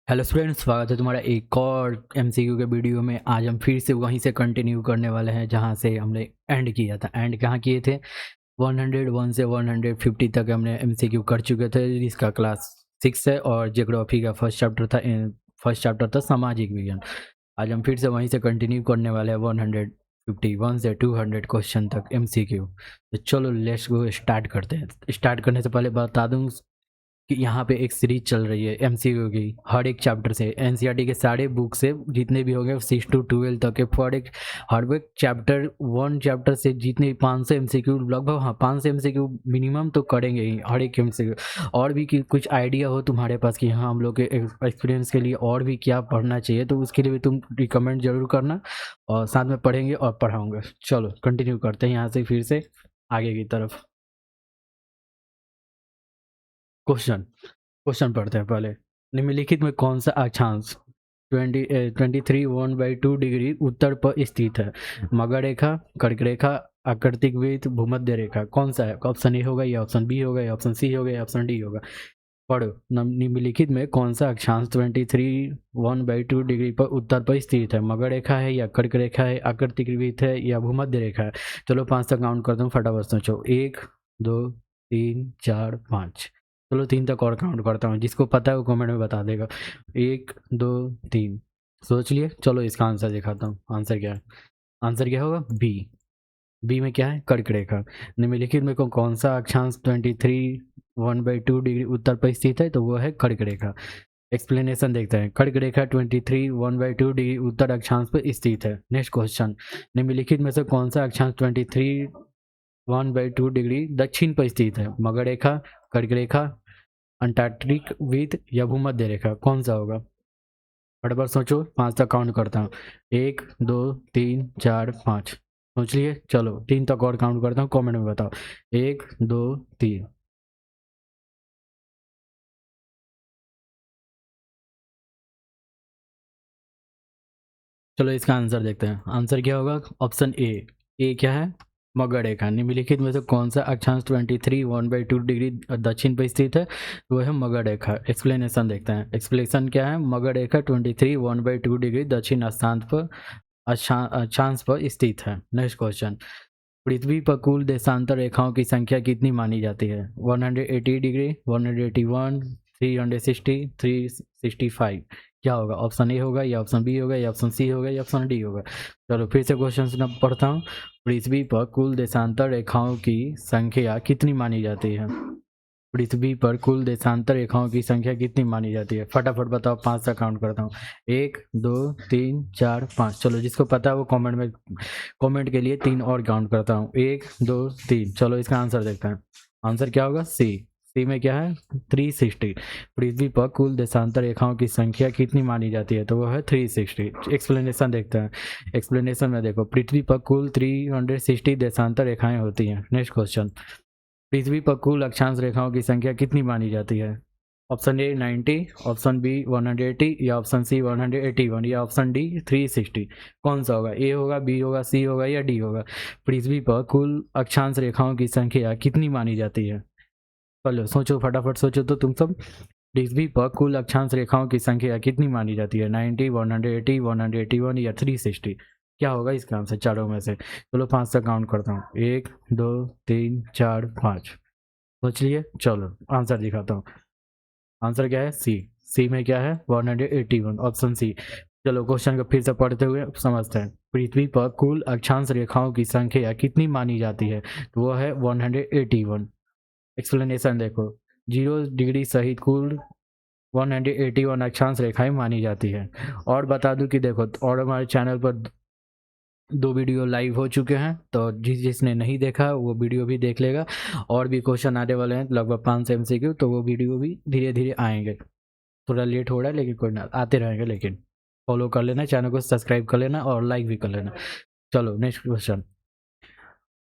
Hello students, स्वागत है तुम्हारा एक और एमसीक्यू के वीडियो में। आज हम फिर से वहीं से कंटिन्यू करने वाले हैं जहां से हमने एंड किया था। एंड कहाँ किए थे? 101 से 150 तक हमने एमसीक्यू कर चुके थे, जिसका क्लास 6 है और ज्योग्राफी का फर्स्ट चैप्टर था सामाजिक विज्ञान। आज हम फिर से वहीं से कंटिन्यू करने वाले हैं 151 से 200 क्वेश्चन तक एमसीक्यू। तो चलो लेट्स गो, स्टार्ट करते हैं। स्टार्ट करने से पहले बता दूं कि यहाँ पे एक सीरीज चल रही है एमसीक्यू की। हर एक चैप्टर से एनसीईआरटी के सारे बुक से जितने भी होंगे 6 to 12 तक के हर एक चैप्टर से जितने 500 एमसीक्यू लगभग, हाँ 500 एमसीक्यू मिनिमम तो करेंगे ही हर एक एमसीक्यू। और भी कि कुछ आइडिया हो तुम्हारे पास कि हाँ हम लोग के एक्सपीरियंस के लिए और भी क्या पढ़ना चाहिए, तो उसके लिए भी तुम रिकमेंड जरूर करना और साथ में पढ़ेंगे और पढ़ाऊँगा। चलो कंटिन्यू करते हैं यहाँ से फिर से आगे की तरफ। क्वेश्चन पढ़ते हैं पहले। निम्नलिखित में कौन सा अक्षांश 23 1/2 डिग्री उत्तर पर स्थित है? मगर रेखा, कर्क रेखा, आकृतिक वृत्त, भूमध्य रेखा। कौन सा है? ऑप्शन ए होगा या ऑप्शन बी होगा या ऑप्शन सी होगा या ऑप्शन डी होगा? पढ़ो। निम्नलिखित में कौन सा अक्षांश 23 1/2 डिग्री पर उत्तर पर स्थित है? मगर रेखा है या कर्क रेखा है, आकृतिक वृत्त है या भूमध्य रेखा है? चलो 5 तक काउंट करता हूँ, फटाफट सोचो। 1 2 3 4 5। चलो 3 तक और काउंट करता हूँ, जिसको पता है वो कमेंट में बता देगा। 1 2 3 सोच लिए। चलो इसका आंसर दिखाता हूँ। आंसर क्या है? आंसर क्या होगा? बी में क्या है? कर्क रेखा। निम्नलिखित में कौन सा अक्षांश 23 1/2 डिग्री उत्तर पर स्थित है? तो वो है कर्क रेखा। एक्सप्लेनेशन देखते हैं। कर्क रेखा 23 1/2 डिग्री उत्तर अक्षांश पर स्थित है। Next question. निम्नलिखित में से कौन सा अक्षांश 23 1/2 डिग्री दक्षिण पर स्थित है? मगर रेखा, कर्क रेखा, अंटार्कटिक वृत्त या भूमध्य रेखा? कौन सा होगा? फटाफट सोचो, 5 तक काउंट करता हूँ। 1 2 3 4 5 सोच लिए। चलो 3 तक और काउंट करता हूँ, कमेंट में बताओ। 1 2 3। चलो इसका आंसर देखते हैं। आंसर क्या होगा? ऑप्शन ए क्या है? मगर रेखा। निम्नलिखित में से कौन सा अक्षांश 23 1/2 डिग्री दक्षिण पर स्थित है? वो है मगर रेखा। एक्सप्लेनेशन देखते हैं। एक्सप्लेनेशन क्या है? मगर रेखा 23 1/2 डिग्री दक्षिण अक्षांश पर स्थित है। Next question. पृथ्वी पर कुल देशांतर रेखाओं की संख्या कितनी मानी जाती है? 180 डिग्री, 181, 360, 365। क्या होगा? ऑप्शन ए होगा या ऑप्शन बी होगा या ऑप्शन सी होगा या ऑप्शन डी होगा? चलो फिर से क्वेश्चन पढ़ता हूँ। पृथ्वी पर कुल देशांतर रेखाओं की संख्या कितनी मानी जाती है? पृथ्वी पर कुल देशांतर रेखाओं की संख्या कितनी मानी जाती है? फटाफट बताओ। 5 तक काउंट करता हूँ। 1 2 3 4 5। चलो जिसको पता है वो कमेंट के लिए 3 और काउंट करता हूँ। 1 2 3। चलो इसका आंसर देखते हैं। आंसर क्या होगा? सी में क्या है? 360। पृथ्वी पर कुल देशांतर रेखाओं की संख्या कितनी मानी जाती है? तो वो है 360। एक्सप्लेनेशन देखते हैं। एक्सप्लेनेशन में देखो, पृथ्वी पर कुल 360 देशांतर रेखाएं होती हैं। Next question. पृथ्वी पर कुल अक्षांश रेखाओं की संख्या कितनी मानी जाती है? ऑप्शन ए 90, ऑप्शन बी 180 या ऑप्शन सी 181 या ऑप्शन डी 360। कौन सा होगा? ए होगा, बी होगा, सी होगा या डी होगा? पृथ्वी पर कुल अक्षांश रेखाओं की संख्या कितनी मानी जाती है? चलो सोचो, फटाफट सोचो तो तुम सब। पृथ्वी पर कुल अक्षांश रेखाओं की संख्या कितनी मानी जाती है? 90, 180, 181 या 360? क्या होगा इसका आंसर चारों में से? चलो 5 तक काउंट करता हूँ। 1 2 3 4 5 सोच लिए। चलो आंसर दिखाता हूँ। आंसर क्या है? सी में क्या है? 181, ऑप्शन सी। चलो क्वेश्चन को फिर से पढ़ते हुए समझते हैं। पृथ्वी पर कुल अक्षांश रेखाओं की संख्या कितनी मानी जाती है? तो वो है 181। एक्सप्लेनेशन देखो। 0 डिग्री सहित कुल 181 अक्षांश रेखाएं मानी जाती है। और बता दूं कि देखो, और हमारे चैनल पर 2 वीडियो लाइव हो चुके हैं, तो जिसने नहीं देखा वो वीडियो भी देख लेगा। और भी क्वेश्चन आने वाले हैं, लगभग 5 एमसीक्यू, तो वो वीडियो भी धीरे धीरे आएंगे। थोड़ा लेट हो रहा है लेकिन कोई ना, आते रहेंगे। लेकिन फॉलो कर लेना, चैनल को सब्सक्राइब कर लेना और लाइक भी कर लेना। चलो नेक्स्ट क्वेश्चन।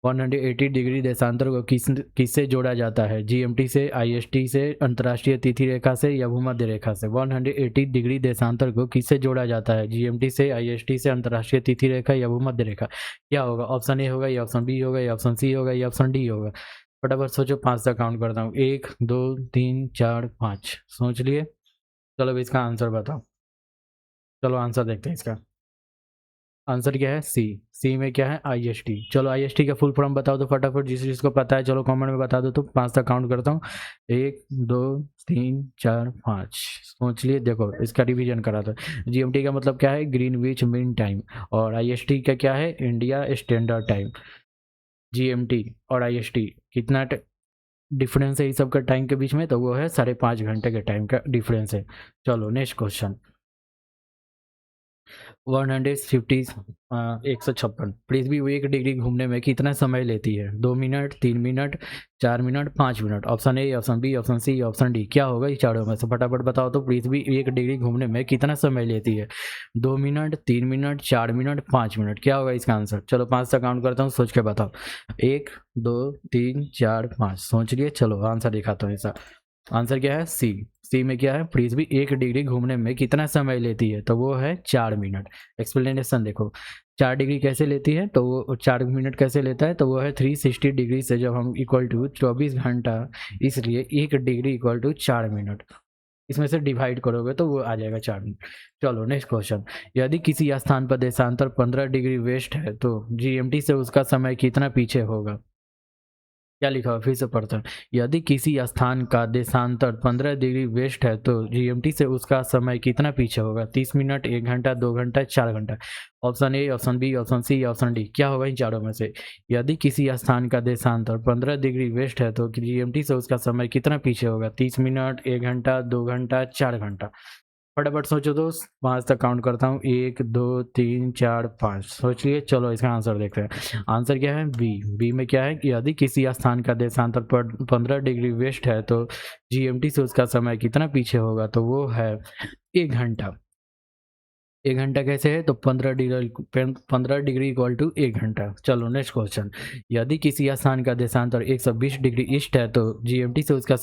180 डिग्री देशांतर को किससे जोड़ा जाता है? जीएमटी से, आईएसटी से, अंतर्राष्ट्रीय तिथि रेखा से या भूमध्य रेखा से? 180 डिग्री देशांतर को किससे जोड़ा जाता है? जीएमटी से, आईएसटी से, अंतर्राष्ट्रीय तिथि रेखा या भूमध्य रेखा? क्या होगा? ऑप्शन ए होगा या ऑप्शन बी होगा या ऑप्शन सी होगा या ऑप्शन डी होगा? फटाफट सोचो, 5 तक काउंट करता हूँ। 1 2 3 4 5 सोच लिए। चलो अब इसका आंसर बताओ। चलो आंसर देखते हैं इसका। आंसर क्या है? सी में क्या है? IST। चलो IST का फुल फॉर्म बताओ तो फटाफट, जिसको पता है चलो कमेंट में बता दो। तो 5 तक काउंट करता हूँ। 1 2 3 4 5। सोच लिए, देखो इसका रिवीजन करा था। GMT का मतलब क्या है? Greenwich mean time. और IST का क्या है? India standard time. GMT और IST कितना डिफरेंस है इस सब का टाइम के बीच में? तो वो है 5.5 घंटे के टाइम का डिफरेंस है। चलो नेक्स्ट क्वेश्चन। 150 156 पृथ्वी 1 डिग्री घूमने में कितना समय लेती है? 2 minute, 3 minute, 4 minute, 5 minute. Option A, option B, option C, option D. क्या होगा इस चारों में से? फटाफट बताओ तो पृथ्वी 1 डिग्री घूमने में कितना समय लेती है? 2 मिनट, 3 मिनट, 4 मिनट, 5 मिनट। क्या होगा इसका आंसर? चलो 5 तक काउंट करता हूँ, सोच के बताओ। 1 2 3 4 5। सोच लिए, चलो आंसर दिखाता हूँ इसका। आंसर क्या है? सी में क्या है? पृथ्वी 1 डिग्री घूमने में कितना समय लेती है? तो वो है 4 मिनट। एक्सप्लेनेशन देखो, 4 डिग्री कैसे लेती है? तो वो 4 मिनट कैसे लेता है? तो वो है 360 डिग्री से जब हम इक्वल टू 24 घंटा, इसलिए 1 डिग्री इक्वल टू 4 मिनट। इसमें से डिवाइड करोगे तो वो आ जाएगा 4 मिनट। चलो नेक्स्ट क्वेश्चन। यदि किसी स्थान पर देशांतर 15 डिग्री वेस्ट है तो GMT से उसका समय कितना पीछे होगा? क्या लिखा हुआ? फिर से पढ़ता हूँ। यदि किसी स्थान का देशांतर 15 डिग्री वेस्ट है तो GMT से उसका समय कितना पीछे होगा? 30 मिनट, 1 घंटा, 2 घंटा, 4 घंटा। Option A, option B, option C, option D. क्या होगा इन चारों में से? यदि किसी स्थान का देशांतर 15 डिग्री वेस्ट है तो GMT से उसका समय कितना पीछे होगा? 30 मिनट, 1 घंटा, 2 घंटा, 4 घंटा। फटाफट सोचो दोस्त, 5 तक काउंट करता हूँ। 1 2 3 4 5। सोचिए, चलो इसका आंसर देखते हैं। आंसर क्या है? बी में क्या है कि यदि किसी स्थान का देशांतर पर 15 डिग्री वेस्ट है तो GMT से उसका समय कितना पीछे होगा? तो वो है 1 घंटा। 1 घंटा कैसे है? तो 15 डिग्री इक्वल टू 1 घंटा। चलो नेक्स्ट क्वेश्चन। यदि किसी स्थान का देशांतर 120 डिग्री ईस्ट है तो GMT से उसका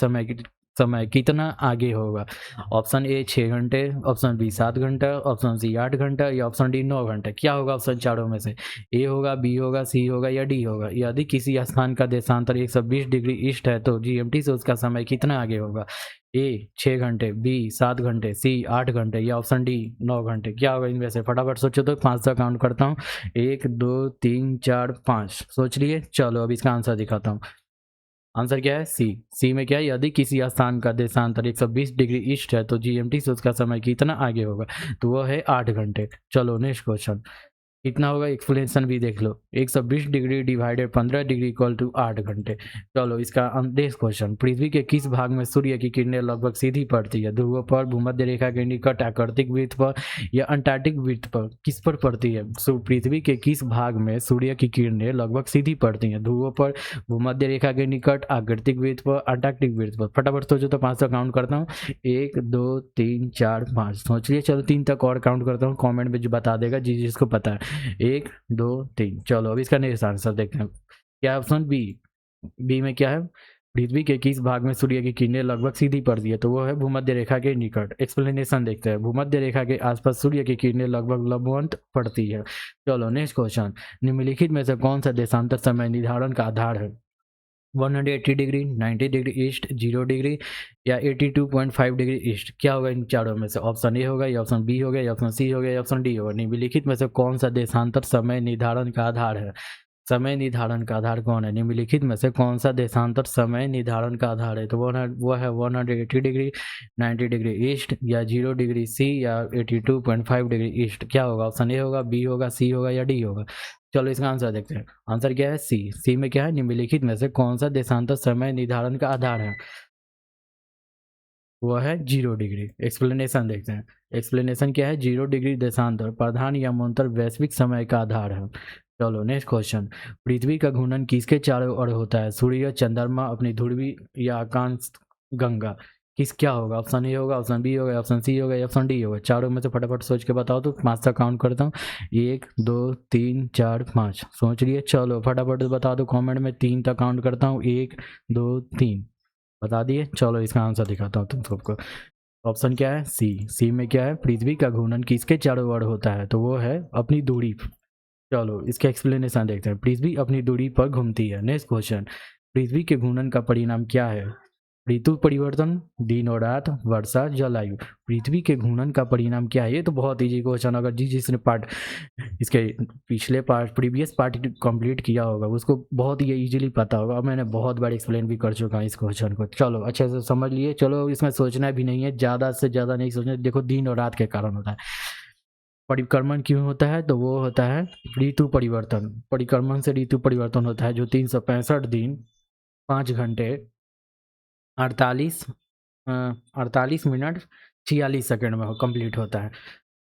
समय कितना आगे होगा? ऑप्शन ए 6 घंटे, ऑप्शन बी 7 घंटा, ऑप्शन सी 8 घंटा, या ऑप्शन डी 9 घंटा। क्या होगा ऑप्शन चारों में से? ए होगा, बी होगा, सी होगा या डी होगा? यदि किसी स्थान का देशांतर 120 डिग्री ईस्ट है तो GMT से उसका समय कितना आगे होगा? ए 6 घंटे, बी 7 घंटे, सी 8 घंटे, या ऑप्शन डी 9 घंटे। क्या होगा इनमें से? फटाफट सोचो तो 5 तक काउंट करता हूँ। 1 2 3 4 5। सोच लिए, चलो अब इसका आंसर दिखाता हूँ। आंसर क्या है? सी में क्या है? यदि किसी स्थान का देशांतर 120 डिग्री ईस्ट है तो GMT से उसका समय कितना आगे होगा? तो वो है 8 घंटे। चलो नेक्स्ट क्वेश्चन। कितना होगा एक्सप्लेनेशन भी देख लो। 120 degree divided 15 degree equal to 8 घंटे। चलो इसका नेक्स्ट क्वेश्चन। पृथ्वी के किस भाग में सूर्य की किरणें लगभग सीधी पड़ती है? ध्रुव पर, भूमध्य रेखा के निकट, आर्कटिक वृत्त पर, या अंटार्कटिक वृत्त पर? किस पर पड़ती है? पृथ्वी के किस भाग में सूर्य की किरणें लगभग सीधी पड़ती हैं? ध्रुव पर, भूमध्य रेखा के निकट, आर्कटिक वृत्त पर, अंटार्कटिक वृत्त पर। फटाफट सोचो तो 5 तक काउंट करता हूँ। 1 2 3 4 5। सोच लिए, चलो 3 तक और काउंट करता हूँ, कॉमेंट में जो बता देगा जिसको पता है। 1 2 3। चलो अब इसका नेक्स्ट आंसर देखते हैं। क्या ऑप्शन बी में क्या है? पृथ्वी के किस भाग में सूर्य की किरणें लगभग सीधी पड़ती है? तो वो है भूमध्य रेखा के निकट। एक्सप्लेनेशन देखते हैं। भूमध्य रेखा के आसपास सूर्य की किरणें लगभग लंबवत पड़ती है। चलो नेक्स्ट क्वेश्चन। निम्नलिखित में से कौन सा देशांतर समय निर्धारण का आधार है? 180 डिग्री, 90 डिग्री ईस्ट, 0 डिग्री, या 82.5 डिग्री ईस्ट। क्या होगा इन चारों में से? ऑप्शन ए होगा, या ऑप्शन बी होगा, या ऑप्शन सी होगा, या ऑप्शन डी होगा। निम्नलिखित में से कौन सा देशांतर समय निर्धारण का आधार है? समय निर्धारण का आधार कौन है? निम्नलिखित में से कौन सा देशांतर समय निर्धारण का आधार है? तो वो है 180 डिग्री, 90 डिग्री ईस्ट, या 0 डिग्री सी, या 82.5 डिग्री ईस्ट। क्या होगा? ऑप्शन ए होगा, बी होगा, सी होगा, या डी होगा। चलो इसका आंसर देखते हैं। आंसर क्या है? सी में क्या है? निम्नलिखित में से कौन सा देशांतर समय निर्धारण का आधार है? वह है 0 डिग्री। एक्सप्लेनेशन देखते हैं। एक्सप्लेनेशन क्या है? 0 डिग्री देशांतर प्रधान या मंतर वैश्विक समय का आधार है। चलो नेक्स्ट क्वेश्चन। पृथ्वी का घूर्णन किसके चारों ओर होता है? सूर्य, चंद्रमा, अपनी ध्रुवी, या आकाश गंगा? क्या होगा? ऑप्शन ए होगा, ऑप्शन बी होगा, ऑप्शन सी होगा, या ऑप्शन डी होगा। चारों में से फटाफट सोच के बताओ तो 5 तक काउंट करता हूँ। 1 2 3 4 5। सोच लिए, चलो फटाफट बता दो कमेंट में। 3 तक काउंट करता हूँ। 1 2 3। बता दिए। चलो इसका आंसर दिखाता हूँ तुम सबको। ऑप्शन क्या है? सी में क्या है? पृथ्वी का घूर्णन किसके चारों ओर होता है? तो वो है अपनी दूरी। चलो इसका एक्सप्लेनेशन देखते हैं। पृथ्वी अपनी दूरी पर घूमती है। Next question. पृथ्वी के घूर्णन का परिणाम क्या है? ऋतु परिवर्तन, दिन और रात, वर्षा, जलवायु। पृथ्वी के घूर्णन का परिणाम क्या है? ये तो बहुत इजी क्वेश्चन, अगर जिसने पार्ट इसके पिछले पार्ट प्रीवियस पार्ट कंप्लीट किया होगा उसको बहुत ही इजीली पता होगा। अब मैंने बहुत बार एक्सप्लेन भी कर चुका हूँ इस क्वेश्चन को। चलो अच्छे से समझ लिए। चलो इसमें सोचना भी नहीं है, ज़्यादा से ज़्यादा नहीं सोचना। देखो दिन और रात के कारण होता है। परिक्रमण क्यों होता है? तो वो होता है ऋतु परिवर्तन। परिक्रमण से ऋतु परिवर्तन होता है, जो 365 दिन 5 घंटे 48 मिनट 46 सेकंड में कंप्लीट होता है।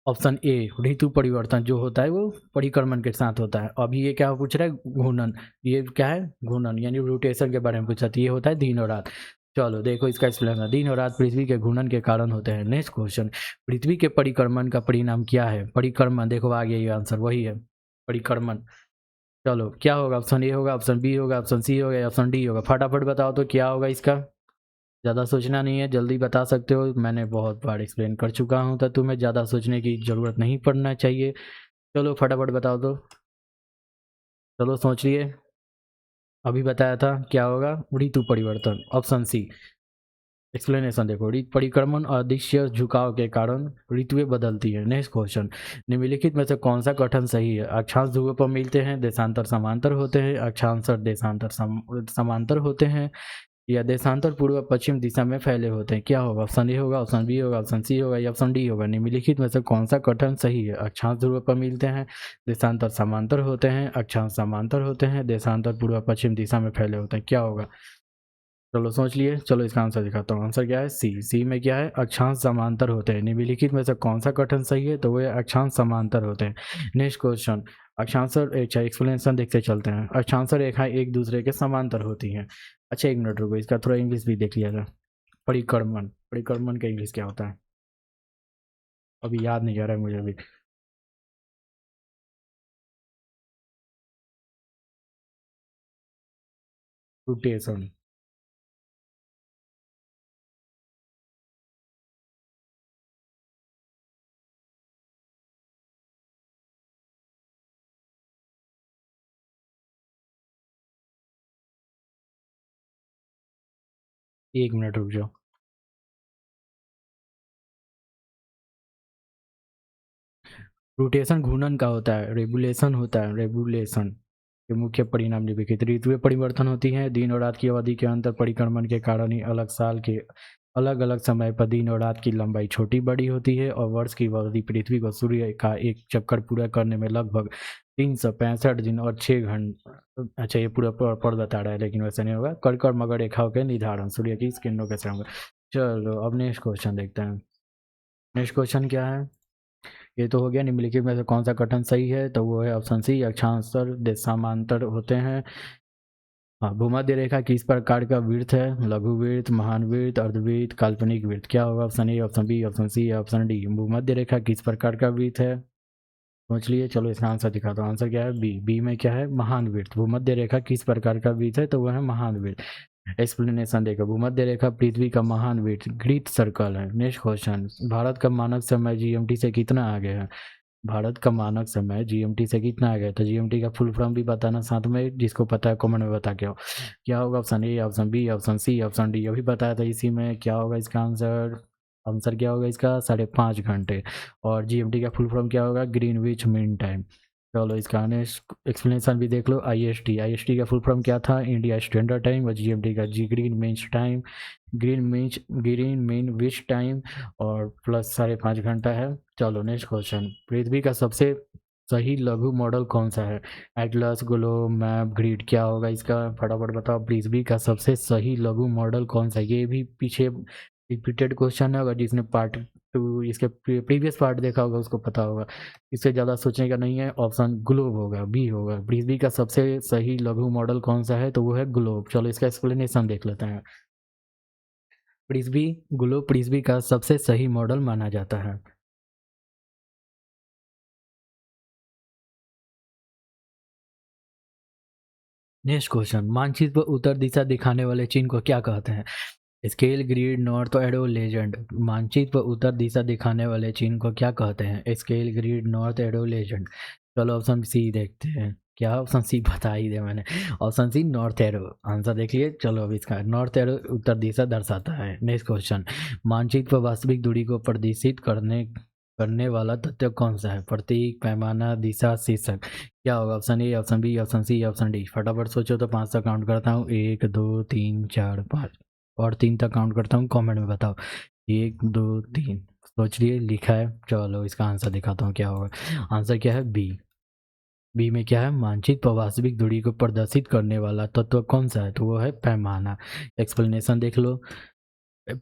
ऑप्शन ए ऋतु परिवर्तन जो होता है वो परिक्रमण के साथ होता है। अभी ये क्या पूछ रहा है? घूर्णन। ये क्या है? घूर्णन यानी रोटेशन के बारे में पूछा, तो ये होता है दिन और रात। चलो देखो इसका एक्सप्लेन। दिन और रात पृथ्वी के घूर्णन के कारण होते हैं। नेक्स्ट क्वेश्चन, पृथ्वी के परिक्रमण का परिणाम क्या है? परिक्रमण, देखो आ गया ये आंसर, वही है परिक्रमण। चलो क्या होगा? ऑप्शन ए होगा, ऑप्शन बी होगा, ऑप्शन सी होगा या ऑप्शन डी होगा? फटाफट बताओ तो क्या होगा इसका। ज़्यादा सोचना नहीं है, जल्दी बता सकते हो। मैंने बहुत बार एक्सप्लेन कर चुका हूँ, तो तुम्हें ज़्यादा सोचने की ज़रूरत नहीं पड़ना चाहिए। चलो फटाफट बताओ तो। चलो सोच लिए। अभी बताया था क्या होगा? ऋतु परिवर्तन, ऑप्शन सी। एक्सप्लेनेशन देखो, परिक्रमण और अदृश्य झुकाव के कारण ऋतुएं बदलती है। नेक्स्ट क्वेश्चन, निम्नलिखित में से कौन सा कथन सही है? अक्षांश ध्रुव पर मिलते हैं, देशांतर समांतर होते हैं, अक्षांश और देशांतर समांतर होते हैं, या देशांतर पूर्व पश्चिम दिशा में फैले होते हैं? क्या होगा? ऑप्शन ए होगा, ऑप्शन बी होगा, ऑप्शन सी होगा या ऑप्शन डी होगा? निम्नलिखित में से कौन सा कथन सही है? अक्षांश ध्रुव पर मिलते हैं, देशांतर समांतर होते हैं, अक्षांश समांतर होते हैं, देशांतर पूर्व पश्चिम दिशा में फैले होते हैं? क्या होगा? चलो सोच लिए। चलो इसका आंसर दिखाता हूँ। आंसर क्या है? सी। सी में क्या है? अक्षांश समांतर होते हैं। निम्नलिखित में से कौन सा कथन सही है? तो वो अक्षांश समांतर होते हैं। नेक्स्ट क्वेश्चन, अक्षांशर एक्सप्लेनेशन देखते चलते हैं। अक्षांशर रेखाएं एक दूसरे के समांतर होती हैं। अच्छा एक मिनट रुको, इसका थोड़ा इंग्लिश भी देख लिया जाए। परिक्रमण, परिक्रमण का इंग्लिश क्या होता है? अभी याद नहीं आ रहा है मुझे अभी। रोटेशन। 1 मिनट रुक जाओ। रोटेशन घूर्णन का होता है, रेगुलेशन होता है, रेगुलेशन के मुख्य परिणाम निम्नलिखित। ऋतुएं परिवर्तन होती हैं, दिन और रात की अवधि के अंतर परिक्रमण के कारण ही अलग साल के अलग अलग समय पर दिन और रात की लंबाई छोटी बड़ी होती है, और वर्ष की अवधि पृथ्वी को सूर्य का एक चक्कर पूरा करने में लगभग 365 दिन और 6 घंटे। अच्छा ये पूरा पढ़ बता रहा है, लेकिन वैसा नहीं होगा। कर्कट मगर रेखाओं के निर्धारण सूर्य की किरणों के होगा। चलो अब नेक्स्ट क्वेश्चन देखते हैं। नेक्स्ट क्वेश्चन क्या है? ये तो हो गया निम्नलिखित में से कौन सा कथन सही है? तो वो है ऑप्शन सी, अक्षांशर समांतर होते हैं। हाँ, भूमध्य रेखा किस प्रकार का वृत्त है? लघु वृत्त, महान वृत्त, अर्धवृत्त, काल्पनिक वृत्त? क्या होगा? Option A, option B, option C या ऑप्शन डी? भूमध्य रेखा किस प्रकार का वृत्त है? सोच लिए। चलो इसका आंसर दिखाता हूँ। आंसर क्या है? बी। बी में क्या है? महान वृत्त। भूमध्य रेखा किस प्रकार का वृत्त है? तो वह है महान वृत्त। एक्सप्लेनेशन देखो, भूमध्य रेखा पृथ्वी का महान वृत्त ग्रीक सर्कल है। नेक्स्ट क्वेश्चन, भारत का मानक समय जीएमटी से कितना आगे है? भारत का मानक समय जीएमटी से कितना आ गया? तो जीएमटी का फुल फॉर्म भी बताना साथ में, जिसको पता है कमेंट में बता के आओ। क्या होगा? Option A, option B, option C, option D? अभी बताया था इसी में। क्या होगा इसका आंसर? आंसर क्या होगा इसका? 5.5 घंटे। और जीएमटी का फुल फॉर्म क्या होगा? Greenwich mean time. चलो इसका नेक्स्ट एक्सप्लेनेशन भी देख लो। आईएसटी, आईएसटी का फुल फॉर्म क्या था? India standard time. और जीएमटी का G green means time, green mean which time, और प्लस 5.5 घंटा है। चलो नेक्स्ट क्वेश्चन, पृथ्वी का सबसे सही लघु मॉडल कौन सा है? Atlas, globe, map, grid? क्या होगा इसका? फटाफट बताओ। पृथ्वी का सबसे सही लघु मॉडल कौन सा है? ये भी पीछे रिपीटेड क्वेश्चन है, अगर जिसने पार्ट 2 इसके प्रीवियस पार्ट देखा होगा उसको पता होगा। इससे ज़्यादा सोचने का नहीं है। ऑप्शन ग्लोब होगा, बी होगा। पृथ्वी का सबसे सही लघु मॉडल कौन सा है? तो वो है ग्लोब। चलो इसका एक्सप्लेनेशन देख लेते हैं। पृथ्वी, ग्लोब पृथ्वी का सबसे सही मॉडल माना जाता है। नेक्स्ट क्वेश्चन, मानचित्र पर उत्तर दिशा दिखाने वाले चिन्ह को क्या कहते हैं? Scale, grid, north, arrow, legend? मानचित्र पर उत्तर दिशा दिखाने वाले चिन्ह को क्या कहते हैं? Scale, grid, north, arrow, legend? चलो ऑप्शन सी देखते हैं। क्या ऑप्शन सी बता ही दिया मैंने। Option C north arrow, answer देखिए। चलो अब इसका नॉर्थ एरो उत्तर दिशा दर्शाता है। नेक्स्ट क्वेश्चन, मानचित्र पर वास्तविक दूरी को प्रदर्शित करने करने वाला तथ्य कौन सा है? प्रतीक, पैमाना, दिशा, शीर्षक। क्या होगा? Option A, option B, option C, option D. फटाफट सोचो तो 5 तक काउंट करता हूँ। 1 2 3 4 5 और 3 तक काउंट करता हूँ। कमेंट में बताओ। 1 2 3 सोच लिए, लिखा है। चलो इसका आंसर दिखाता हूँ क्या होगा। आंसर क्या है? बी। बी में क्या है? मानचित्र पर वास्तविक दूरी को प्रदर्शित करने वाला तत्व कौन सा है? तो वो है पैमाना। एक्सप्लेनेशन देख लो।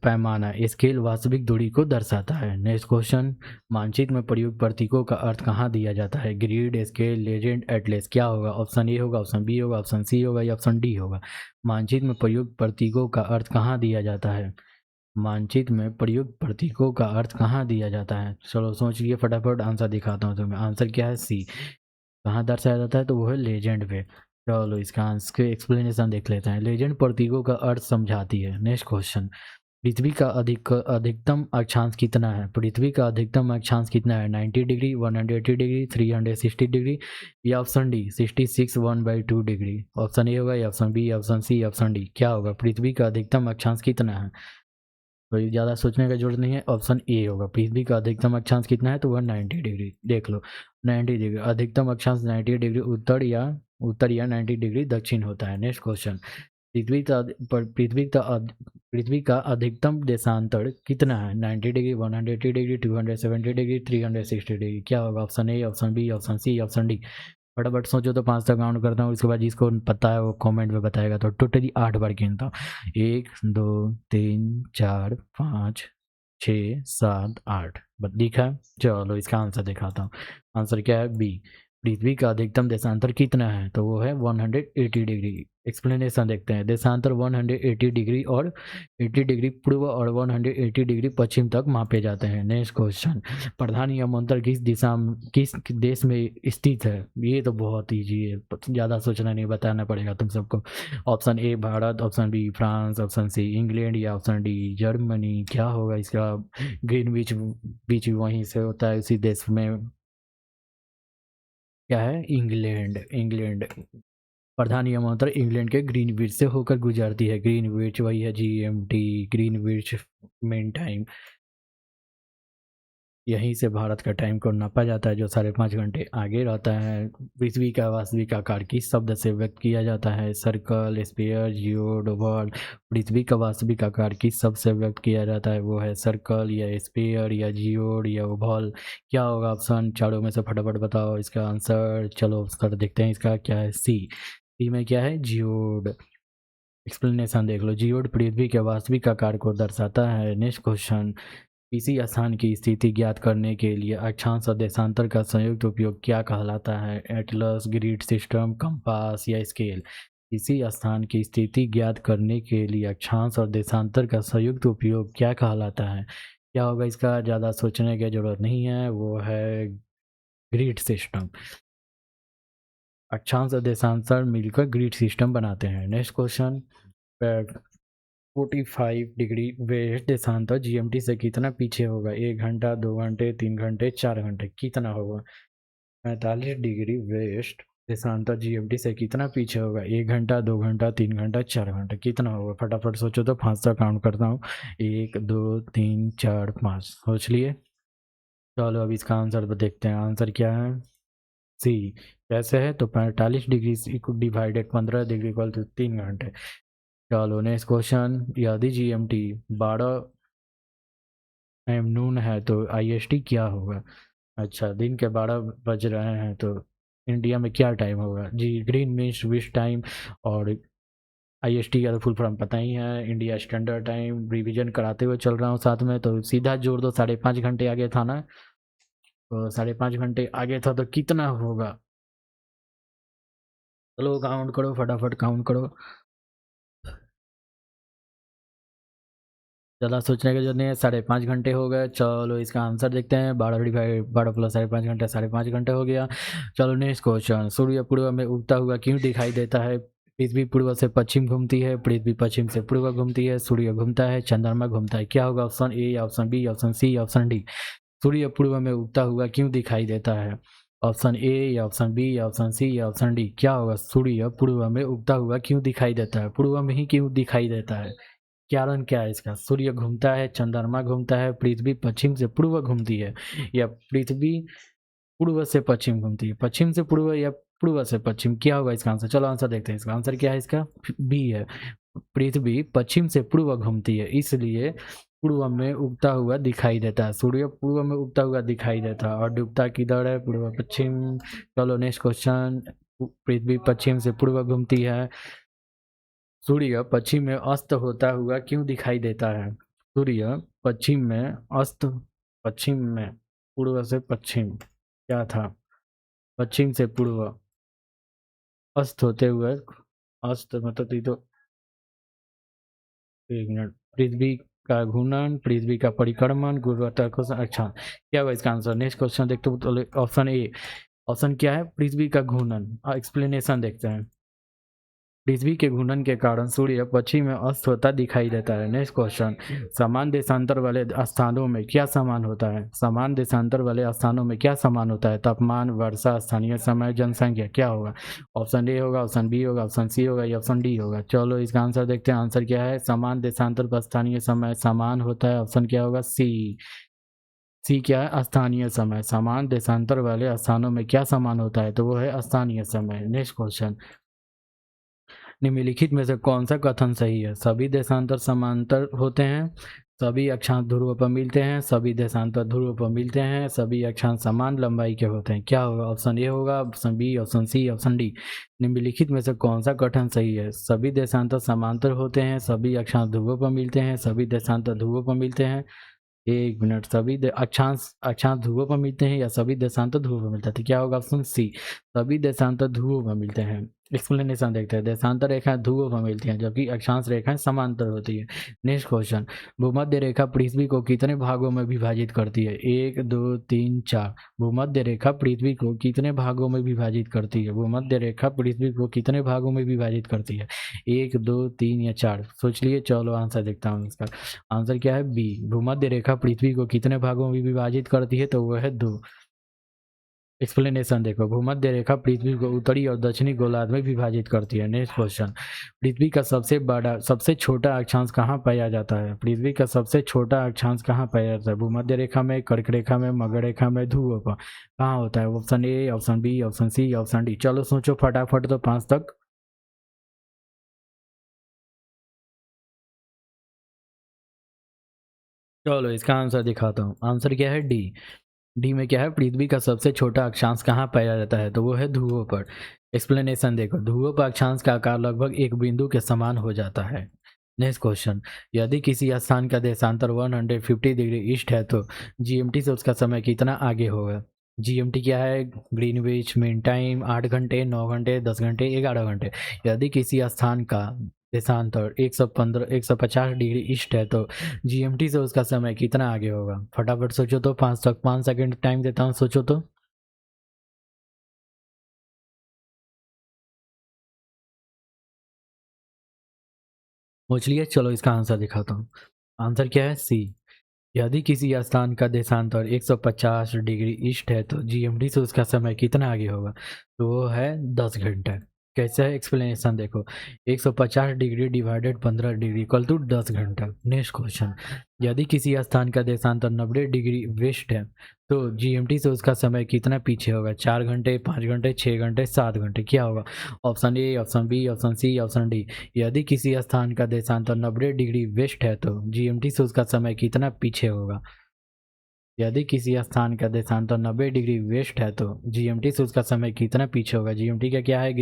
पैमाना स्केल वास्तविक दूरी को दर्शाता है। नेक्स्ट क्वेश्चन, मानचित्र में प्रयुक्त प्रतीकों का अर्थ कहाँ दिया जाता है? Grid, scale, legend, atlas. क्या होगा? ऑप्शन ए होगा, ऑप्शन बी होगा, ऑप्शन सी होगा या ऑप्शन डी होगा। मानचित्र में प्रयुक्त प्रतीकों का अर्थ कहाँ दिया जाता है? मानचित्र में प्रयुक्त प्रतीकों का अर्थ कहाँ दिया जाता है? चलो सोचिए फटाफट, आंसर दिखाता हूँ तुम्हें। आंसर क्या है? सी। कहाँ दर्शाया जाता है? तो वो है लेजेंड पे। चलो इसका आंसर के एक्सप्लेनेशन देख लेते हैं। लेजेंड प्रतीकों का अर्थ समझाती है। नेक्स्ट क्वेश्चन, पृथ्वी का अधिकतम अक्षांश कितना है? पृथ्वी का अधिकतम अक्षांश कितना है? 90 डिग्री, 180 डिग्री, 360 डिग्री या option D 66 1/2 degree. Option A होगा या option B, option C, option D. क्या होगा? पृथ्वी का अधिकतम अक्षांश कितना है? तो ज़्यादा सोचने का जरूरत नहीं है। ऑप्शन ए होगा। पृथ्वी का अधिकतम अक्षांश कितना है? तो वह 90 डिग्री। देख लो, 90 डिग्री अधिकतम अक्षांश। 90 डिग्री उत्तर या 90 डिग्री दक्षिण होता है। नेक्स्ट क्वेश्चन, पृथ्वी का अधिकतम देशांतर कितना है? 90 डिग्री, 180 डिग्री, 270 डिग्री, 360 डिग्री। क्या होगा? Option A, option B, option C, option D. फटाफट सोचो तो 5 तक काउंट करता हूँ। इसके बाद जिसको पता है वो कमेंट में बताएगा। तो टोटली 8 बार गिनता हूँ। 1 2 3 4 5 6 7 8 बस दिखा है। चलो इसका आंसर दिखाता हूँ। आंसर क्या है? बी। पृथ्वी का अधिकतम देशांतर कितना है? तो वो है 180 डिग्री। एक्सप्लेनेशन देखते हैं। देशांतर 180 डिग्री और 80 डिग्री पूर्व और 180 डिग्री पश्चिम तक मापे जाते हैं। नेक्स्ट क्वेश्चन, प्रधान यमंतर किस दिशा में, किस देश में स्थित है? ये तो बहुत ईजी है, ज़्यादा सोचना नहीं, बताना पड़ेगा तुम सबको। Option A Bharat, option B France, option C England या ऑप्शन डी जर्मनी। क्या होगा इसका? ग्रीनविच बीच वहीं से होता है, उसी देश में। क्या है? इंग्लैंड। इंग्लैंड प्रधान यमंतर इंग्लैंड के ग्रीनविच से होकर गुजरती है। ग्रीनविच वही है GMT, ग्रीनविच मेन टाइम। यहीं से भारत का टाइम को नापा जाता है, जो 5.5 घंटे आगे रहता है। पृथ्वी का वास्तविक आकार किस शब्द से व्यक्त किया जाता है? Circle, sphere, geoid, oval. पृथ्वी का वास्तविक आकार किस शब्द से व्यक्त किया जाता है? वो है सर्कल या स्फीयर या जियोड या ओवल। क्या होगा ऑप्शन? चारों में से फटाफट बताओ इसका आंसर। चलो आंसर देखते हैं इसका। क्या है? सी में क्या है? जियोड। एक्सप्लेनेशन देख लो। जियोड पृथ्वी के वास्तविक आकार को दर्शाता है। नेक्स्ट क्वेश्चन, किसी स्थान की स्थिति ज्ञात करने के लिए अक्षांश और देशांतर का संयुक्त उपयोग क्या कहलाता है? एटलस, ग्रिड सिस्टम, कंपास या स्केल। किसी स्थान की स्थिति ज्ञात करने के लिए अक्षांश और देशांतर का संयुक्त उपयोग क्या कहलाता है? क्या होगा इसका? ज़्यादा सोचने की जरूरत नहीं है, वो है ग्रिड सिस्टम। अक्षांश और देशांतर मिलकर ग्रिड सिस्टम बनाते हैं। नेक्स्ट क्वेश्चन, 45 डिग्री वेस्ट देशांतर GMT से कितना पीछे होगा? 1 घंटा, 2 घंटे, 3 घंटे, 4 घंटे। कितना होगा? 45 डिग्री वेस्ट देशांतर GMT से कितना पीछे होगा? 1 घंटा, 2 घंटा, 3 घंटा, 4 घंटे। कितना होगा? फटाफट सोचो तो 5 तक काउंट करता हूँ। 1 2 3 4 5 सोच लिए। चलो अब इसका आंसर देखते हैं। आंसर क्या है? सी। कैसे है? तो 45 degree divided 15 degree equal to 3 घंटे। चलो नेक्स्ट क्वेश्चन, यदि GMT 12 एम नून है तो IST क्या होगा? अच्छा, दिन के 12 बज रहे हैं तो इंडिया में क्या टाइम होगा? जी, ग्रीन मीन्स विश टाइम। और IST का तो फुल फॉर्म पता ही है, इंडिया स्टैंडर्ड टाइम। रिवीजन कराते हुए चल रहा हूँ साथ में, तो सीधा जोड़ दो। 5.5 घंटे आगे था ना, तो 5.5 घंटे आगे था तो कितना होगा? चलो काउंट करो, फटाफट काउंट करो। ज़्यादा सोचने की जरूरत नहीं है। 5.5 घंटे हो गए। चलो इसका आंसर देखते हैं। 12 प्लस 5.5 घंटे 5.5 घंटे हो गया। चलो नेक्स्ट क्वेश्चन, सूर्य पूर्व में उगता हुआ क्यों दिखाई देता है? पृथ्वी पूर्व से पश्चिम घूमती है, पृथ्वी पश्चिम से पूर्व घूमती है, सूर्य घूमता है, चंद्रमा घूमता है। क्या होगा? Option A, option B, option C, option D. सूर्य पूर्व में उगता हुआ क्यों दिखाई देता है? ऑप्शन ए या ऑप्शन बी या ऑप्शन सी या ऑप्शन डी, क्या होगा? सूर्य पूर्व में उगता हुआ क्यों दिखाई देता है? पूर्व में ही क्यों दिखाई देता है? कारण क्या है इसका? सूर्य घूमता है, चंद्रमा घूमता है, पृथ्वी पश्चिम से पूर्व घूमती है, या पृथ्वी पूर्व से पश्चिम घूमती है? पश्चिम से पूर्व या पूर्व से पश्चिम, क्या होगा इसका आंसर? चलो आंसर देखते हैं। इसका आंसर क्या है? इसका बी है, पृथ्वी पश्चिम से पूर्व घूमती है, इसलिए पूर्व में उगता हुआ दिखाई देता है। सूर्य पूर्व में उगता हुआ दिखाई देता है और डूबता किधर है? पूर्व पश्चिम। चलो नेक्स्ट क्वेश्चन। पृथ्वी पश्चिम से पूर्व घूमती है, सूर्य पश्चिम में अस्त होता हुआ क्यों दिखाई देता है? सूर्य पश्चिम में अस्त, पश्चिम में, पूर्व से पश्चिम, क्या था? पश्चिम से पूर्व अस्त होते हुए, अस्त मतलब ये तो, एक मिनट, पृथ्वी का घूर्णन, पृथ्वी का परिक्रमण, गुरुत्वाकर्षण। अच्छा, क्या होगा इसका आंसर? नेक्स्ट क्वेश्चन देखते हो। ऑप्शन ए, ऑप्शन क्या है? पृथ्वी का घूर्णन। एक्सप्लेनेशन देखते हैं। पृथ्वी के घूर्णन के कारण सूर्य पश्चिम में अस्त होता दिखाई देता है। नेक्स्ट क्वेश्चन, समान देशांतर वाले स्थानों में क्या समान होता है? समान देशांतर वाले स्थानों में क्या समान होता है? तापमान, वर्षा, स्थानीय समय, जनसंख्या, क्या होगा? ऑप्शन ए होगा, ऑप्शन बी होगा, ऑप्शन सी होगा या ऑप्शन डी होगा? चलो इसका आंसर देखते हैं। आंसर क्या है? समान देशांतर पर स्थानीय समय समान होता है। ऑप्शन क्या होगा? सी। सी क्या है? स्थानीय समय। समान देशांतर वाले स्थानों में क्या समान होता है? तो वो है स्थानीय समय। नेक्स्ट क्वेश्चन, निम्नलिखित में से कौन सा कथन सही है? सभी देशांतर समांतर होते हैं, सभी अक्षांश ध्रुव पर मिलते हैं, सभी देशांतर ध्रुव पर मिलते हैं, सभी अक्षांश समान लंबाई के होते हैं। क्या होगा? ऑप्शन ए होगा, option B, option C, option D. निम्नलिखित में से कौन सा कथन सही है? सभी देशांतर समांतर होते हैं, सभी अक्षांश ध्रुव पर मिलते हैं, सभी देशांतर ध्रुव पर मिलते हैं। एक मिनट, सभी अक्षांश अक्षांश ध्रुवों पर मिलते हैं या सभी देशांतर ध्रुवों पर मिलते हैं? तो क्या होगा? ऑप्शन सी, सभी देशांतर ध्रुवों पर मिलते हैं। एक्सप्लेनेशन देखते हैं। देशांतर रेखाएं ध्रुवों पर मिलती हैं जबकि अक्षांश रेखाएं समांतर होती है। नेक्स्ट क्वेश्चन, भूमध्य रेखा पृथ्वी को कितने भागों में विभाजित करती है? 1 2 3 4। भूमध्य रेखा पृथ्वी को कितने भागों में विभाजित करती है? भूमध्य रेखा पृथ्वी को कितने भागों में विभाजित करती है? 1 2 3 या 4? सोच लिए। चलो आंसर देखता हूँ इसका। आंसर क्या है? बी। भूमध्य रेखा पृथ्वी को कितने भागों में विभाजित करती है? तो वह है 2। एक्सप्लेनेशन देखो, भूमध्य रेखा पृथ्वी को उत्तरी और दक्षिणी गोलार्ध में विभाजित करती है। नेक्स्ट क्वेश्चन, पृथ्वी का सबसे छोटा अक्षांश कहाँ पाया जाता है? पृथ्वी का सबसे छोटा अक्षांश कहाँ पाया जाता है? भूमध्य रेखा में, कर्क रेखा में, मकर रेखा में, ध्रुव पर, कहाँ होता है? Option A, option B, option C, option D. चलो सोचो फटाफट, तो 5 तक। चलो इसका आंसर दिखाता हूँ। आंसर क्या है? डी। डी में क्या है? पृथ्वी का सबसे छोटा अक्षांश कहाँ पाया जाता है? तो वो है ध्रुवों पर। एक्सप्लेनेशन देखो, ध्रुवों पर अक्षांश का आकार लगभग एक बिंदु के समान हो जाता है। नेक्स्ट क्वेश्चन, यदि किसी स्थान का देशांतर 150 डिग्री ईस्ट है तो जीएमटी से उसका समय कितना आगे होगा? जीएमटी क्या है? Greenwich mean time. 8 घंटे, 9 घंटे, 10 घंटे, 11 घंटे। यदि किसी स्थान का देशांतर 150 डिग्री ईस्ट है तो जीएमटी से उसका समय कितना आगे होगा? फटाफट सोचो तो। 5 सेकंड टाइम देता हूँ, सोचो तो। सोच लिए। चलो इसका आंसर दिखाता हूँ। आंसर क्या है? सी। यदि किसी स्थान का देशांतर 150 डिग्री ईस्ट है तो जीएमटी से उसका समय कितना आगे होगा? तो वो है 10 घंटे। कैसे है? एक्सप्लेनेशन देखो, 150 degree divided 15 degree equal to 10 घंटा। नेक्स्ट क्वेश्चन, यदि किसी स्थान का देशांतर 90 डिग्री वेस्ट है तो जीएमटी से उसका समय कितना पीछे होगा? 4 घंटे, 5 घंटे, 6 घंटे, 7 घंटे? क्या होगा? Option A, option B, option C, option D. यदि किसी स्थान का देशांतर 90 डिग्री वेस्ट है तो जीएमटी से उसका समय कितना पीछे होगा? यदि किसी स्थान का देशांतर 90 डिग्री वेस्ट है तो जीएमटी से उसका समय कितना पीछे होगा? जीएमटी का क्या है?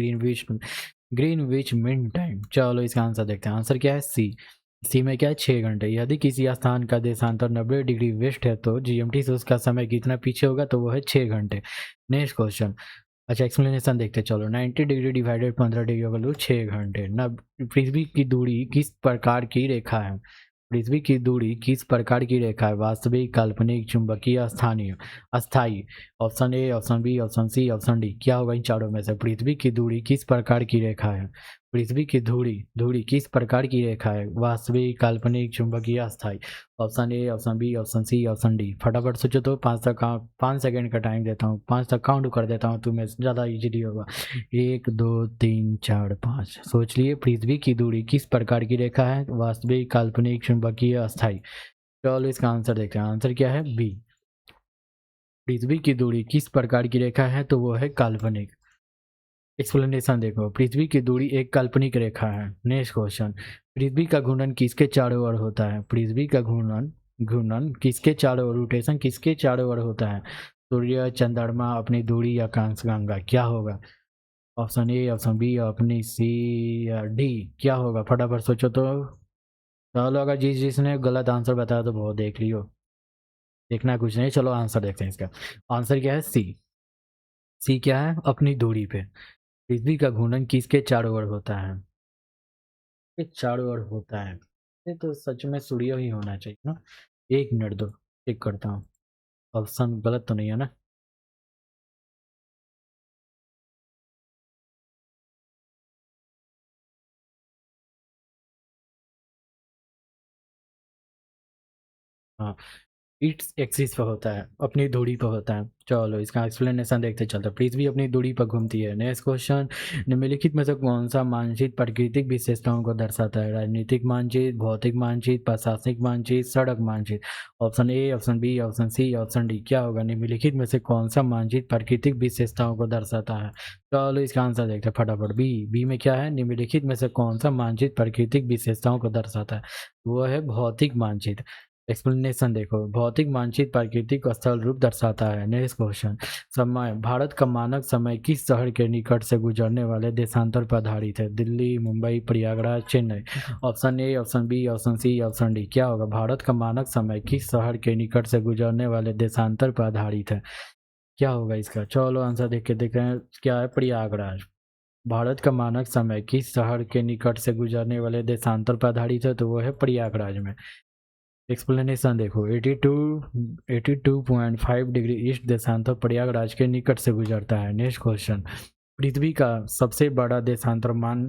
Greenwich mean time. चलो इसका आंसर देखते हैं। आंसर क्या है? सी। सी में क्या है? 6 घंटे। यदि किसी स्थान का देशांतर 90 डिग्री वेस्ट है तो जीएमटी से उसका समय कितना पीछे होगा? तो वो है 6 घंटे। नेक्स्ट क्वेश्चन, अच्छा एक्सप्लेनेशन देखते हैं। चलो, 90 डिग्री डिवाइडेड 15 डिग्री होगा 6 घंटे। न पृथ्वी की दूरी किस प्रकार की रेखा है? पृथ्वी की दूरी किस प्रकार की रेखा है? वास्तविक, काल्पनिक, चुंबकीय, स्थानीय, अस्थाई? Option A, option B, option C, option D. क्या होगा इन चारों में से? पृथ्वी की दूरी किस प्रकार की रेखा है? पृथ्वी की धुरी धुरी किस प्रकार की रेखा है? वास्तविक, काल्पनिक, चुंबकीय, अस्थायी। Option A, option B, option C, option D. फटाफट सोचो तो 5 सेकंड का टाइम देता हूँ, 5 तक काउंट कर देता हूँ, तुम्हें ज़्यादा इजीली होगा। 1 2 3 4 5। सोच लिए पृथ्वी की दूरी किस प्रकार की रेखा है? वास्तविक, काल्पनिक, चुंबकीय, अस्थायी। चलो इसका आंसर देखते हैं। आंसर क्या है? बी। पृथ्वी की दूरी किस प्रकार की रेखा है? तो वो है काल्पनिक। एक्सप्लेनेशन देखो, पृथ्वी की दूरी एक काल्पनिक रेखा है। नेक्स्ट क्वेश्चन, पृथ्वी का घूर्णन किसके चारों ओर होता है? पृथ्वी का घूर्णन घूर्णन किसके चारों ओर, रोटेशन किसके चारों ओर होता है? सूर्य, चंद्रमा, अपनी दूरी या कांचगंगा? क्या होगा? ऑप्शन ए, ऑप्शन बी, अपनी सी या डी? क्या होगा? फटाफट सोचो तो। चलो अगर जिसने गलत आंसर बताया तो बहुत देख लियो, देखना कुछ नहीं। चलो आंसर देखते हैं इसका। आंसर क्या है? सी। सी क्या है? अपनी दूरी पे। पृथ्वी का घूर्णन किसके चारों ओर होता है? ये चारों ओर होता है। ये तो सच में सूर्य ही होना चाहिए ना। 1 मिनट दो, चेक करता हूँ ऑप्शन गलत तो नहीं है ना। हाँ, इट्स एक्सिस पर होता है, अपनी दूरी पर होता है। चलो इसका एक्सप्लेनेशन देखते चलते। पृथ्वी अपनी दूरी पर घूमती है। नेक्स्ट क्वेश्चन, निम्नलिखित में से कौन सा मानचित्र प्राकृतिक विशेषताओं को दर्शाता है? राजनीतिक मानचित्र, भौतिक मानचित्र, प्रशासनिक मानचित्र, सड़क मानचित्र? Option A, option B, option C, option D. क्या होगा? निम्नलिखित में से कौन सा मानचित्र प्राकृतिक विशेषताओं को दर्शाता है? चलो इसका आंसर देखते हैं फटाफट। बी। बी में क्या है? निम्नलिखित में से कौन सा मानचित्र प्राकृतिक विशेषताओं को दर्शाता है? वो है भौतिक मानचित्र। एक्सप्लेनेशन देखो, भौतिक मानचित्र प्राकृतिक स्थल रूप दर्शाता है। नेक्स्ट क्वेश्चन, समय, भारत का मानक समय किस शहर के निकट से गुजरने वाले देशांतर पर आधारित है? Delhi, Mumbai, Prayagraj, Chennai? Option A, option B, option C, option D. क्या होगा? भारत का मानक समय किस शहर के निकट से गुजरने वाले देशांतर पर आधारित है? क्या होगा इसका? चलो आंसर देख के देख रहे हैं। क्या है? प्रयागराज। भारत का मानक समय किस शहर के निकट से गुजरने वाले देशांतर पर आधारित है? तो वो है प्रयागराज में। एक्सप्लेनेशन देखो, 82.5 डिग्री ईस्ट देशांतर प्रयागराज के निकट से गुजरता है। नेक्स्ट क्वेश्चन, पृथ्वी का सबसे बड़ा देशांतर मान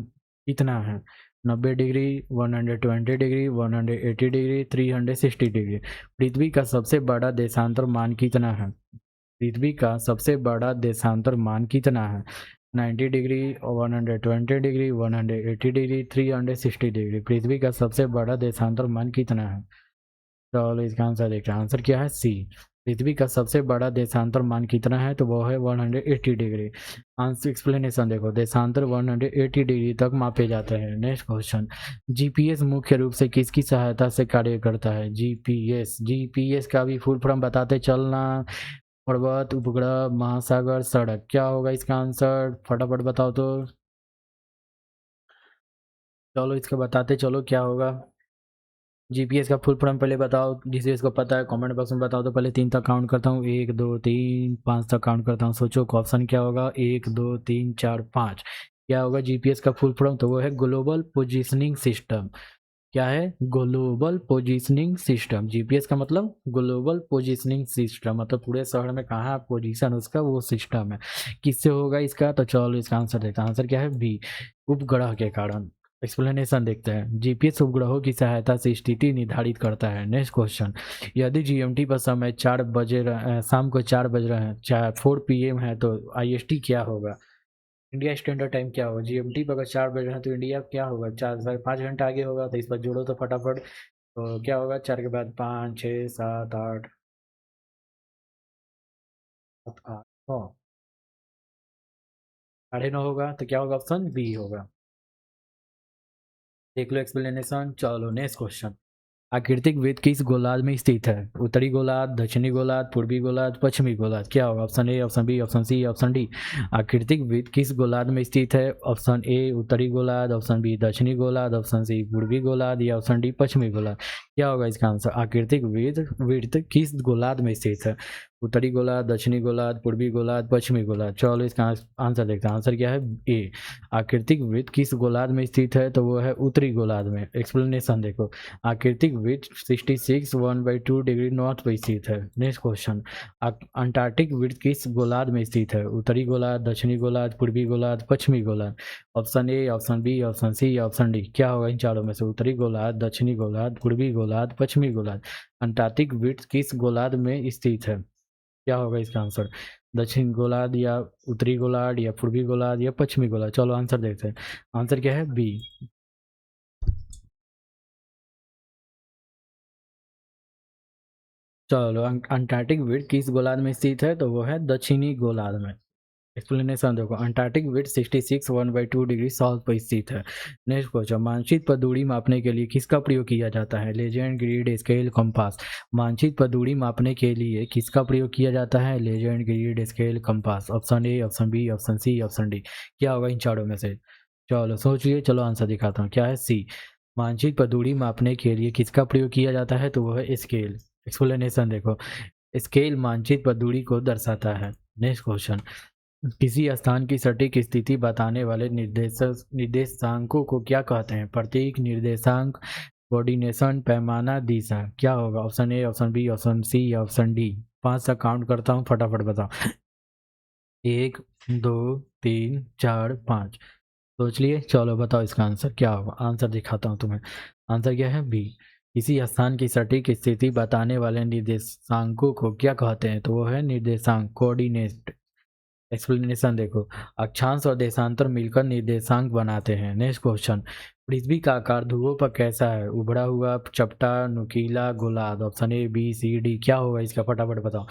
कितना है? 90 डिग्री, 120 डिग्री, 180 डिग्री, 360 डिग्री? पृथ्वी का सबसे बड़ा देशांतर मान कितना है? पृथ्वी का सबसे बड़ा देशांतर मान कितना है? 90 डिग्री, 120 डिग्री, 180 डिग्री, 360 डिग्री? पृथ्वी का सबसे बड़ा देशांतर मान कितना है? चलो इसका आंसर देखते हैं। आंसर क्या है? सी। पृथ्वी का सबसे बड़ा देशांतर मान कितना है? तो वो है 180 डिग्री। आंसर एक्सप्लेनेशन देखो, देशांतर 180 डिग्री तक मापे जाते हैं। नेक्स्ट क्वेश्चन, जीपीएस मुख्य रूप से किसकी सहायता से कार्य करता है? जीपीएस, जीपीएस का भी फुल फॉर्म बताते चलना। पर्वत, उपग्रह, महासागर, सड़क? क्या होगा इसका आंसर? फटाफट बताओ तो। चलो इसका बताते चलो क्या होगा। जीपीएस का फुल फॉर्म पहले बताओ, जिसे इसको पता है कमेंट बॉक्स में बताओ। तो पहले 3 तक काउंट करता हूँ, 1 2 3 5 तक काउंट करता हूँ। सोचो ऑप्शन क्या होगा? 1 2 3 4 5। क्या होगा जीपीएस का फुल फॉर्म? तो वो है ग्लोबल पोजिशनिंग सिस्टम। क्या है? Global positioning system. जीपीएस का मतलब ग्लोबल पोजिशनिंग सिस्टम, मतलब पूरे शहर में कहाँ पोजीशन उसका, वो सिस्टम है। किससे होगा इसका? तो चलो इसका आंसर देखते हैं। आंसर क्या है? बी, उपग्रह के कारण। एक्सप्लेनेशन देखते हैं, जीपीएस उपग्रहों की सहायता से स्थिति निर्धारित करता है। नेक्स्ट क्वेश्चन, यदि जीएमटी पर समय 4 बजे शाम को 4 बज रहे हैं, 4 PM है, तो आईएसटी क्या होगा? इंडिया स्टैंडर्ड टाइम क्या होगा? जीएमटी पर अगर 4 बज रहे हैं तो इंडिया क्या होगा? 4 5 घंटा आगे होगा। तो इस पर जोड़ो तो फटाफट। तो क्या होगा? 4 के बाद 5 6 7 8 7 8 9, 9:30 होगा। तो क्या होगा? ऑप्शन बी होगा। देख लो एक्सप्लेनेशन। चलो नेक्स्ट क्वेश्चन, आकृतिक वृत्त किस गोलार्ध में स्थित है? उत्तरी गोलार्ध, दक्षिणी गोलार्ध, पूर्वी गोलार्ध, पश्चिमी गोलार्ध? क्या होगा? Option A, option B, option C, option D. आकृतिक वृत्त किस गोलार्ध में स्थित है? ऑप्शन ए उत्तरी गोलार्ध, ऑप्शन बी दक्षिणी गोलार्ध, ऑप्शन सी पूर्वी गोलार्ध, या ऑप्शन डी पश्चिमी गोलार्ध? क्या होगा इसका आंसर? आकृतिक वृत्त किस गोलार्ध में स्थित है? उत्तरी गोलार्ध, दक्षिणी गोलार्ध, पूर्वी गोलार्ध, पश्चिमी गोलार्ध। चलो इसका आंसर देखते हैं। आंसर क्या है? ए। आकृतिक वृत्त किस गोलार्ध में स्थित है? तो वो है उत्तरी गोलार्ध में। एक्सप्लेनेशन देखो, आकृतिक वृत्त 66 1/2 डिग्री नॉर्थ पर स्थित है। नेक्स्ट क्वेश्चन, अंटार्कटिक वृत्त किस गोलार्ध में स्थित है? उत्तरी गोलार्ध, दक्षिणी गोलार्ध, पूर्वी गोलार्ध, पश्चिमी गोलार्ध। Option A, option B, option C, option D. क्या होगा इन चारों में से? उत्तरी गोलार्ध, दक्षिणी गोलार्ध, पूर्वी गोलार्ध, पश्चिमी गोलार्ध। अंटार्कटिक वृत्त किस गोलार्ध में स्थित है? क्या होगा इसका आंसर? दक्षिण गोलार्ध या उत्तरी गोलार्ध या पूर्वी गोलार्ध या पश्चिमी गोलार्ध। चलो आंसर देखते हैं। आंसर क्या है? बी। चलो अंटार्कटिक वृत्त किस गोलार्ध में स्थित है? तो वो है दक्षिणी गोलार्ध में। एक्सप्लेनेशन देखो, अंटार्कटिक वृत्त 66 1/2 डिग्री साउथ पर स्थित है। नेक्स्ट क्वेश्चन, मानचित्र पर दूरी मापने के लिए किसका प्रयोग किया जाता है? Legend, grid, scale, compass. मानचित्र पर दूरी मापने के लिए किसका प्रयोग किया जाता है? Legend, grid, scale, compass. Option A, option B, option C, option D. क्या होगा इन चारों में से? चलो सोच लिए, चलो आंसर दिखाता हूँ। क्या है? सी। मानचित्र पर दूरी मापने के लिए किसका प्रयोग किया जाता है? तो वह है स्केल। एक्सप्लेनेशन देखो, स्केल मानचित्र पर दूरी को दर्शाता है। नेक्स्ट क्वेश्चन, किसी स्थान की सटीक स्थिति बताने वाले निर्देशांकों को क्या कहते हैं? प्रतीक, निर्देशांक, कोऑर्डिनेशन, पैमाना, दिशा। क्या होगा? Option A, option B, option C या ऑप्शन डी। 5 तक काउंट करता हूँ, फटाफट बताओ। 1 2 3 4 5। सोच लिए? चलो बताओ इसका आंसर क्या होगा। आंसर दिखाता हूँ तुम्हें। आंसर क्या है? बी। किसी स्थान की सटीक स्थिति बताने वाले निर्देशांकों को क्या कहते हैं? तो वो है निर्देशांक, कोऑर्डिनेट। एक्सप्लेनेशन देखो, अक्षांश और देशांतर मिलकर निर्देशांक बनाते हैं। नेक्स्ट क्वेश्चन, पृथ्वी का आकार ध्रुवों पर कैसा है? उभड़ा हुआ, चपटा, नुकीला, गोलार्ध। Option A, B, C, D. क्या होगा इसका? फटाफट बताओ।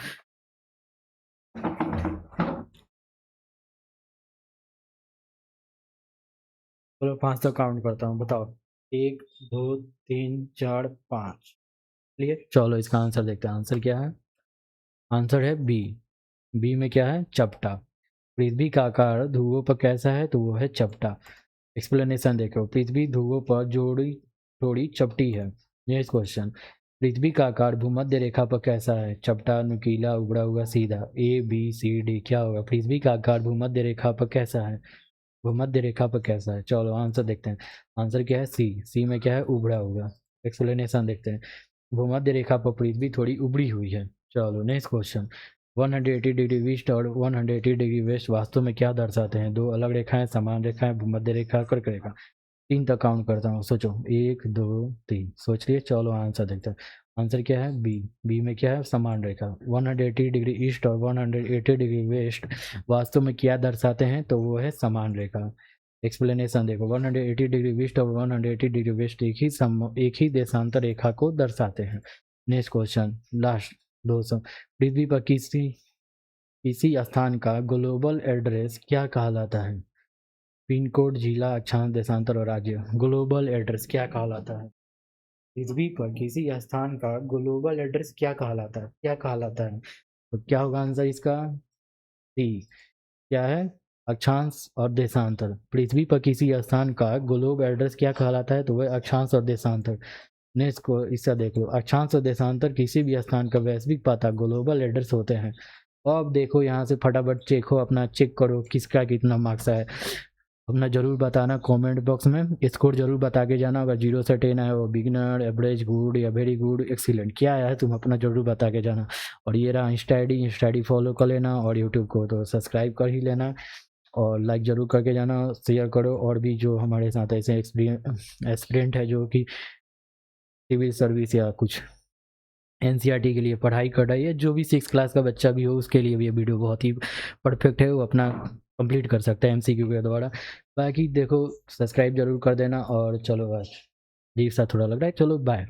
चलो 5 तक काउंट करता हूँ, बताओ। 1 2 3 4 5। क्लियर? चलो इसका आंसर देखते हैं। आंसर क्या है? आंसर है बी। बी में क्या है? चपटा। पृथ्वी का आकार ध्रुवों पर कैसा है? तो वो है चपटा। एक्सप्लेनेशन देखो, पृथ्वी ध्रुवों पर जोड़ी थोड़ी चपटी है। नेक्स्ट क्वेश्चन, पृथ्वी का आकार भूमध्य रेखा पर कैसा है? चपटा, नुकीला, उबड़ा हुआ, सीधा। ए, बी, सी, डी। क्या होगा? पृथ्वी का आकार भूमध्य रेखा पर कैसा है? भूमध्य रेखा पर कैसा है? चलो आंसर देखते हैं। आंसर क्या है? सी। सी में क्या है? उबड़ा हुआ। एक्सप्लेनेशन देखते हैं, भूमध्य रेखा पर पृथ्वी थोड़ी उबड़ी हुई है। चलो नेक्स्ट क्वेश्चन, 180 डिग्री ईस्ट और 180 डिग्री वेस्ट वास्तव में क्या दर्शाते हैं? दो अलग रेखाएं, समान रेखाएं, भूमध्य रेखा, कर्क रेखा। 3 तक काउंट करता हूँ, सोचो। 1 2 3। सोच लिए? चलो आंसर देखते हैं। आंसर क्या है? बी। बी में क्या है? समान रेखा। 180 डिग्री ईस्ट और 180 डिग्री वेस्ट वास्तव में क्या दर्शाते हैं? तो वो है समान रेखा। एक्सप्लेनेशन देखो, 180 डिग्री ईस्ट और 180 डिग्री वेस्ट एक ही देशांतर रेखा को दर्शाते हैं। नेक्स्ट क्वेश्चन, लास्ट 200, पृथ्वी पर किसी किसी स्थान का ग्लोबल एड्रेस क्या कहलाता है? पिन कोड, जिला, अक्षांश, देशांतर और राज्य। ग्लोबल एड्रेस क्या कहलाता है? पृथ्वी पर किसी स्थान का ग्लोबल एड्रेस क्या कहलाता है? क्या कहलाता है? तो क्या होगा आंसर इसका? सी। क्या है? अक्षांश और देशांतर। पृथ्वी पर किसी स्थान का ग्लोब एड्रेस क्या कहलाता है? तो वह अक्षांश और देशांतर। नेक्स्ट को इसका देख लो, अक्षांश और देशांतर किसी भी स्थान का वैश्विक पता ग्लोबल एड्रेस होते हैं। और अब देखो यहाँ से फटाफट चेक हो, अपना चेक करो किसका कितना मार्क्स है। अपना जरूर बताना कमेंट बॉक्स में, स्कोर जरूर बता के जाना। अगर 0 से 10 है वो बिगिनर, एवरेज, गुड या वेरी गुड, एक्सीलेंट क्या आया है तुम अपना जरूर बता के जाना। और ये रहा इंस्टा आई डी फॉलो कर लेना, और यूट्यूब को तो सब्सक्राइब कर ही लेना, और लाइक ज़रूर करके जाना, शेयर करो। और भी जो हमारे साथ ऐसे एक्सपीरियंट है जो कि सिविल सर्विस या कुछ एनसीईआरटी के लिए पढ़ाई कर रही है, जो भी 6 क्लास का बच्चा भी हो उसके लिए भी ये वीडियो बहुत ही परफेक्ट है, वो अपना कंप्लीट कर सकता है एमसीक्यू के द्वारा। बाकी देखो सब्सक्राइब जरूर कर देना। और चलो आज अजीब सा थोड़ा लग रहा है, चलो बाय।